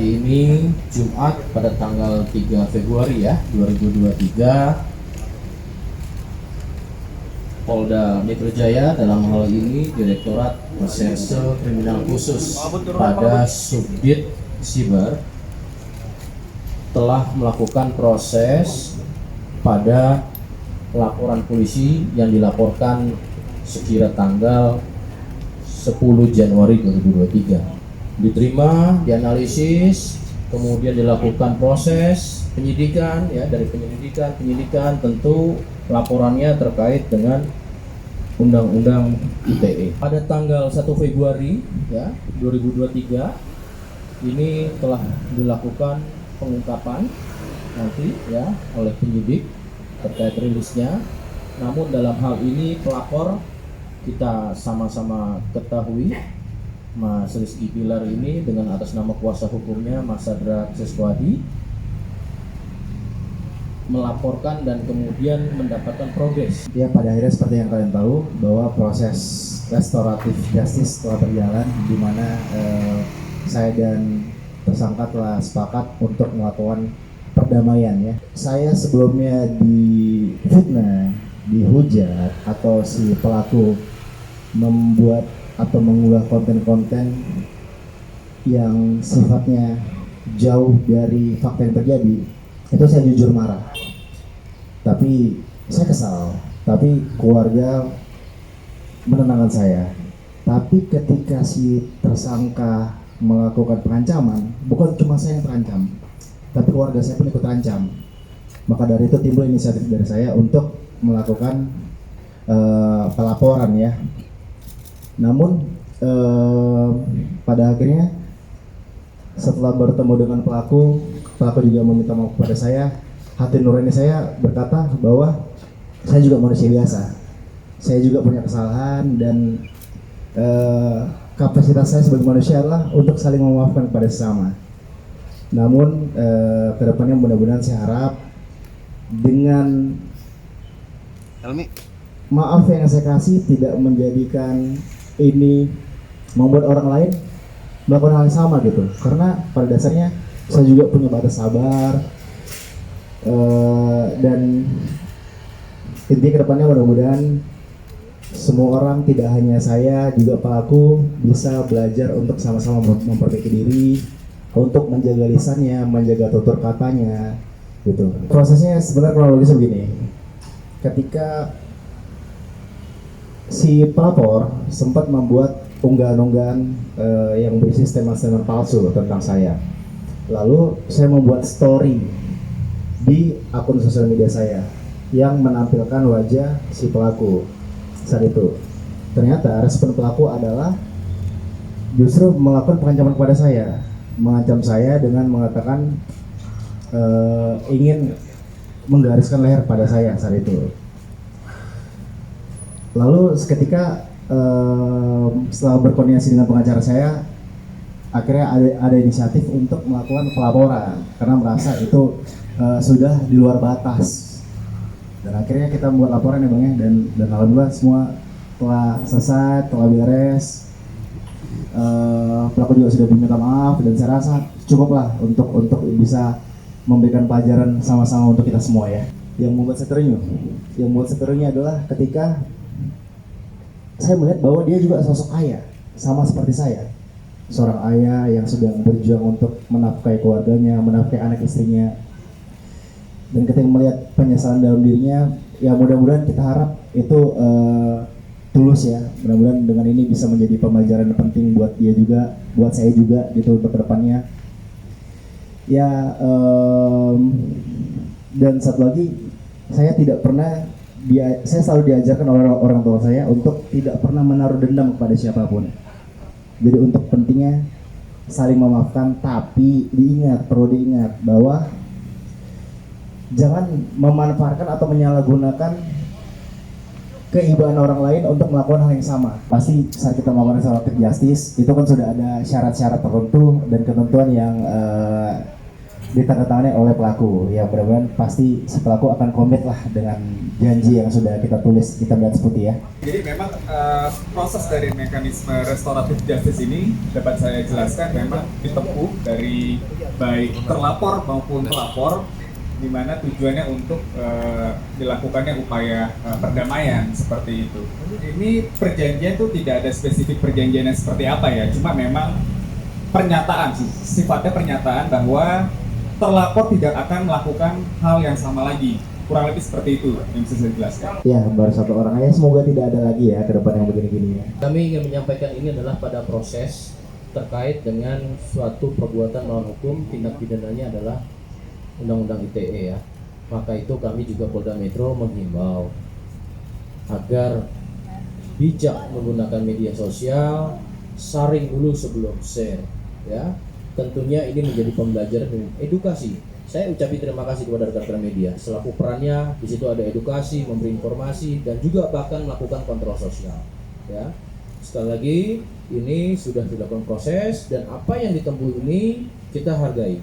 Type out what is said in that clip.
hari ini Jumat pada tanggal 3 Februari 2023, Polda Metro Jaya dalam hal ini Direktorat Reserse Kriminal Khusus pada Subdit Siber telah melakukan proses pada laporan polisi yang dilaporkan sekira tanggal 10 Januari 2023. Diterima, dianalisis, kemudian dilakukan proses penyidikan dari penyidikan tentu laporannya terkait dengan Undang-Undang ITE. Pada tanggal 1 Februari 2023 ini telah dilakukan pengungkapan nanti oleh penyidik terkait rilisnya. Namun dalam hal ini pelapor kita sama-sama ketahui Mas Rizky Bilar ini dengan atas nama kuasa hukumnya Mas Sadra Seswadi melaporkan dan kemudian mendapatkan progres. Ya, pada akhirnya seperti yang kalian tahu bahwa proses restoratif justice telah berjalan, di mana saya dan tersangka telah sepakat untuk melakukan perdamaian ya. Saya sebelumnya difitnah, dihujat atau si pelaku membuat atau mengunggah konten-konten yang sifatnya jauh dari fakta yang terjadi, itu saya jujur marah. Tapi saya kesal, tapi keluarga menenangkan saya. Tapi ketika si tersangka melakukan pengancaman, bukan cuma saya yang terancam, tapi keluarga saya pun ikut terancam. Maka dari itu timbul inisiatif dari saya untuk melakukan pelaporan ya. Namun pada akhirnya setelah bertemu dengan pelaku juga meminta maaf kepada saya. Hati nurani saya berkata bahwa saya juga manusia biasa, saya juga punya kesalahan, dan kapasitas saya sebagai manusia adalah untuk saling memaafkan kepada sesama. Namun kedepannya mudah-mudahan saya harap dengan maaf yang saya kasih tidak menjadikan ini membuat orang lain melakukan hal yang sama gitu. Karena pada dasarnya saya juga punya batas sabar, dan intinya kedepannya mudah-mudahan semua orang, tidak hanya saya, juga pelaku bisa belajar untuk sama-sama memperbaiki diri, untuk menjaga lisannya, menjaga tutur katanya gitu. Prosesnya sebenarnya kronologis begini. Ketika si pelapor sempat membuat unggahan-unggahan yang berisi statement-statement palsu tentang saya. Lalu saya membuat story di akun sosial media saya yang menampilkan wajah si pelaku saat itu. Ternyata respon pelaku adalah justru melakukan pengancaman kepada saya, mengancam saya dengan mengatakan ingin menggariskan leher pada saya saat itu. Lalu seketika setelah berkoordinasi dengan pengacara saya, akhirnya ada inisiatif untuk melakukan pelaporan karena merasa itu sudah di luar batas. Dan akhirnya kita membuat laporan ya Bang ya, dan alhamdulillah semua telah selesai, telah beres. Pelaku juga sudah diminta maaf, dan saya rasa cukuplah untuk bisa memberikan pelajaran sama-sama untuk kita semua ya. Yang membuat saya terenyuh adalah ketika saya melihat bahwa dia juga sosok ayah, sama seperti saya. Seorang ayah yang sedang berjuang untuk menafkahi keluarganya, menafkahi anak istrinya. Dan ketika melihat penyesalan dalam dirinya, ya mudah-mudahan kita harap itu tulus ya. Mudah-mudahan dengan ini bisa menjadi pembelajaran penting buat dia juga, buat saya juga gitu untuk kedepannya. Ya, dan satu lagi, saya selalu diajarkan oleh orang tua saya untuk tidak pernah menaruh dendam kepada siapapun. Jadi untuk pentingnya saling memaafkan, tapi perlu diingat bahwa jangan memanfaatkan atau menyalahgunakan keibuan orang lain untuk melakukan hal yang sama. Pasti saat kita melakukan restoratif justice itu kan sudah ada syarat-syarat tertentu dan ketentuan yang ditandatangani oleh pelaku. Ya mudah-mudahan pasti si pelaku akan komit lah dengan janji yang sudah kita tulis hitam di atas putih ya. Jadi memang proses dari mekanisme restoratif justice ini dapat saya jelaskan memang ditempuh dari baik terlapor maupun pelapor, di mana tujuannya untuk dilakukannya upaya perdamaian seperti itu. Ini perjanjian tuh tidak ada spesifik perjanjian yang seperti apa ya, cuma memang pernyataan, sifatnya pernyataan bahwa terlapor tidak akan melakukan hal yang sama lagi. Kurang lebih seperti itu yang bisa saya jelaskan. Ya baru satu orang aja, semoga tidak ada lagi ya ke depan yang begini-gini ya. Kami ingin menyampaikan ini adalah pada proses terkait dengan suatu perbuatan melawan hukum, tindak pidananya adalah Undang-Undang ITE ya. Maka itu kami juga Polda Metro menghimbau agar bijak menggunakan media sosial, saring dulu sebelum share ya. Tentunya ini menjadi pembelajaran dan edukasi. Saya ucapkan terima kasih kepada rekan-rekan media selaku perannya di situ ada edukasi, memberi informasi dan juga bahkan melakukan kontrol sosial ya. Sekali lagi ini sudah dilakukan proses dan apa yang ditempuh ini kita hargai.